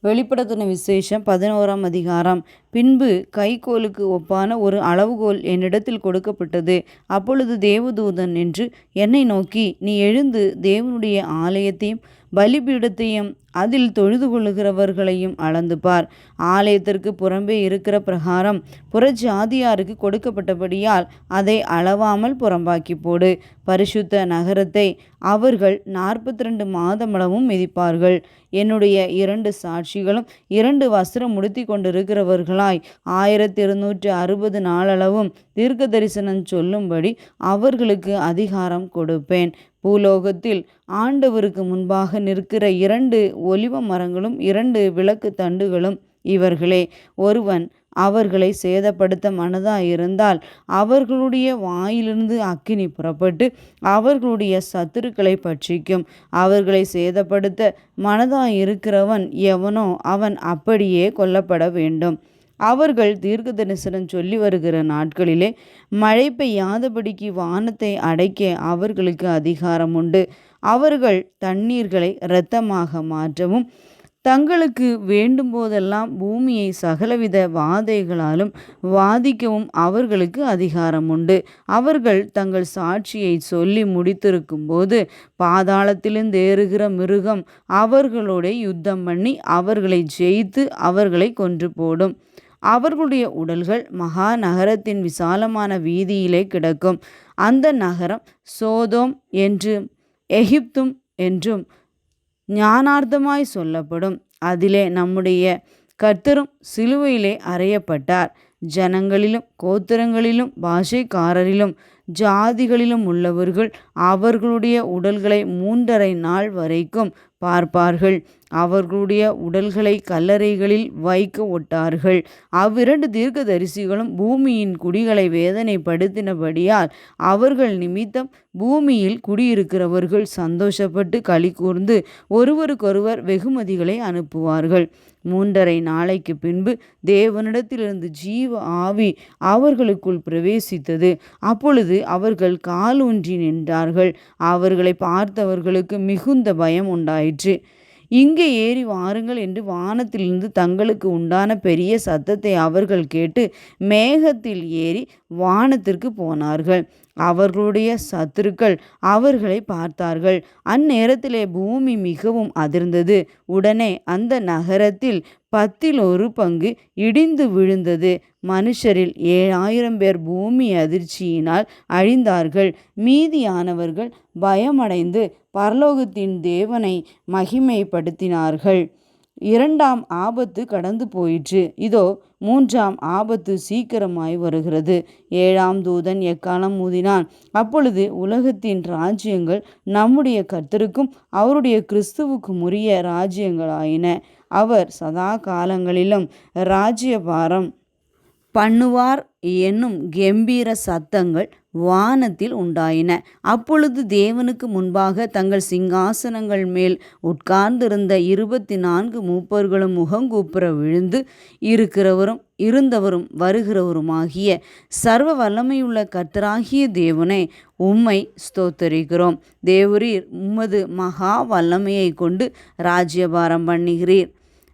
வெளிப்படுத்தின விசேஷம் 11ஆம் அதிகாரம். பின்பு கைக்கோலுக்கு ஒப்பான ஒரு அளவுகோல் என்னிடத்தில் கொடுக்கப்பட்டது. அப்பொழுது தேவதூதன் நின்று என்னை நோக்கி, நீ எழுந்து தேவனுடைய ஆலயத்தையும் பலிபீடத்தையும் அதில் தொழுது கொள்ளுகிறவர்களையும் அளந்து பார். ஆலயத்திற்கு புறம்பே இருக்கிற பிரகாரம் புறஜாதியாருக்கு கொடுக்கப்பட்டபடியால் அதை அளவாமல் புறம்பாக்கி போடு. பரிசுத்த நகரத்தை அவர்கள் 42 மாதமளவும் மிதிப்பார்கள். என்னுடைய 2 சாட்சிகளும் 2 வஸ்திரம் உடுத்தி கொண்டிருக்கிறவர்களாய் 1260 நாளளவும் தீர்க்க தரிசனம் சொல்லும்படி அவர்களுக்கு அதிகாரம் கொடுப்பேன். பூலோகத்தில் ஆண்டவருக்கு முன்பாக நிற்கிற 2 ஒலிவ மரங்களும் 2 விளக்கு தண்டுகளும் இவர்களே. ஒருவன் அவர்களை சேதப்படுத்த மனதாயிருந்தால் அவர்களுடைய வாயிலிருந்து அக்கினி புறப்பட்டு அவர்களுடைய சத்துருக்களை பட்சிக்கும். அவர்களை சேதப்படுத்த மனதாயிருக்கிறவன் எவனோ அவன் அப்படியே கொல்லப்பட வேண்டும். அவர்கள் தீர்க்க தரிசனம் சொல்லி வருகிற நாட்களிலே மழை பெய்யாதபடிக்கு வானத்தை அடைக்க அவர்களுக்கு அதிகாரம் உண்டு. அவர்கள் தண்ணீர்களை இரத்தமாக மாற்றவும் தங்களுக்கு வேண்டும் போதெல்லாம் பூமியை சகலவித வாதைகளாலும் வாதிக்கவும் அவர்களுக்கு அதிகாரம் உண்டு. அவர்கள் தங்கள் சாட்சியை சொல்லி முடித்திருக்கும் போது பாதாளத்திலிருந்து ஏறுகிற மிருகம் அவர்களோட யுத்தம் பண்ணி அவர்களை ஜெயித்து அவர்களை கொன்று போடும். அவர்களுடைய உடல்கள் மகா நகரத்தின் விசாலமான வீதியிலே கிடக்கும். அந்த நகரம் சோதோம் என்றும் எகிப்தும் என்றும் ஞானார்த்தமாய் சொல்லப்படும். அதிலே நம்முடைய கர்த்தரும் சிலுவையிலே அறையப்பட்டார். ஜனங்களிலும் கோத்திரங்களிலும் பாஷைக்காரரிலும் ஜாதிகளிலும் உள்ளவர்கள் அவர்களுடைய உடல்களை 3½ நாள் வரைக்கும் பார்ப்பார்கள். அவர்களுடைய உடல்களை கல்லறைகளில் வைக்க ஒட்டார்கள். அவ்விரண்டு தீர்க்கதரிசிகளும் பூமியின் குடிகளை வேதனைப்படுத்தினபடியால் அவர்கள் நிமித்தம் பூமியில் குடியிருக்கிறவர்கள் சந்தோஷப்பட்டு களி கூர்ந்து ஒருவருக்கொருவர் வெகுமதிகளை அனுப்புவார்கள். 3½ நாளைக்கு பின்பு தேவனிடத்திலிருந்து ஜீவ ஆவி அவர்களுக்குள் பிரவேசித்தது. அப்பொழுது அவர்கள் காலூன்றி நின்றார்கள். அவர்களை பார்த்தவர்களுக்கு மிகுந்த பயம் உண்டாயிற்று. இங்கே ஏறி வாருங்கள் என்று வானத்திலிருந்து தங்களுக்கு உண்டான பெரிய சத்தத்தை அவர்கள் கேட்டு மேகத்தில் ஏறி வானத்திற்கு போனார்கள். அவர்களுடைய சத்துருக்கள் அவர்களை பார்த்தார்கள். அந்நேரத்திலே பூமி மிகவும் அதிர்ந்தது. உடனே அந்த நகரத்தில் 10 பங்கு இடிந்து விழுந்தது. மனுஷரில் 7000 பேர் பூமி அதிர்ச்சியினால் அழிந்தார்கள். மீதியானவர்கள் பயமடைந்து பரலோகத்தின் தேவனை மகிமைப்படுத்தினார்கள். 2ஆம் ஆபத்து கடந்து போயிற்று. இதோ 3ஆம் ஆபத்து சீக்கிரமாய் வருகிறது. 7ஆம் தூதன் எக்காளம் ஊதினான். அப்பொழுது உலகத்தின் ராஜ்யங்கள் நம்முடைய கர்த்தருக்கும் அவருடைய கிறிஸ்துவுக்கும் உரிய ராஜ்யங்களாயின. அவர் சதா காலங்களிலும் ராஜ்யபாரம் பண்ணுவார் என்னும் கெம்பீர சத்தங்கள் வானத்தில் உண்டாயின. அப்பொழுது தேவனுக்கு முன்பாக தங்கள் சிங்காசனங்கள் மேல் உட்கார்ந்திருந்த 24 மூப்பர்களும் முகங்கூப்புற விழுந்து, இருக்கிறவரும் இருந்தவரும் வருகிறவருமாகிய சர்வ வல்லமையுள்ள கர்த்தராகிய தேவனே, உம்மை ஸ்தோத்தரிக்கிறோம். தேவரீர் உமது மகா வல்லமையை கொண்டு ராஜ்யபாரம் பண்ணுகிறீர்.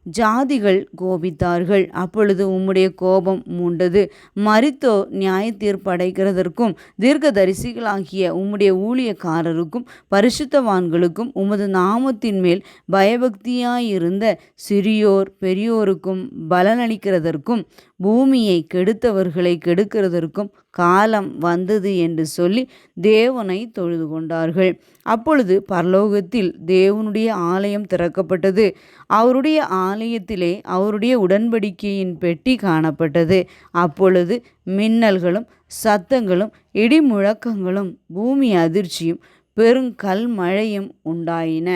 ஜாதிகள் கோபித்தார்கள். அப்பொழுது உம்முடைய கோபம் மூண்டது. மரித்தோ நியாய தீர்ப்படைக்கிறதற்கும் தீர்க்கதரிசிகளாகிய உம்முடைய ஊழியக்காரருக்கும் பரிசுத்தவான்களுக்கும் உமது நாமத்தின் மேல் பயபக்தியாயிருந்த சிறியோர் பெரியோருக்கும் பலனளிக்கிறதற்கும் பூமியை கெடுத்தவர்களை கெடுக்கிறதற்கும் காலம் வந்தது என்று சொல்லி தேவனை தொழுது கொண்டார்கள். அப்பொழுது பரலோகத்தில் தேவனுடைய ஆலயம் திறக்கப்பட்டது. அவருடைய ஆலயத்திலே அவருடைய உடன்படிக்கையின் பெட்டி காணப்பட்டது. அப்பொழுது மின்னல்களும் சத்தங்களும் இடிமுழக்கங்களும் பூமி அதிர்ச்சியும் பெருங்கல் மழையும் உண்டாயின.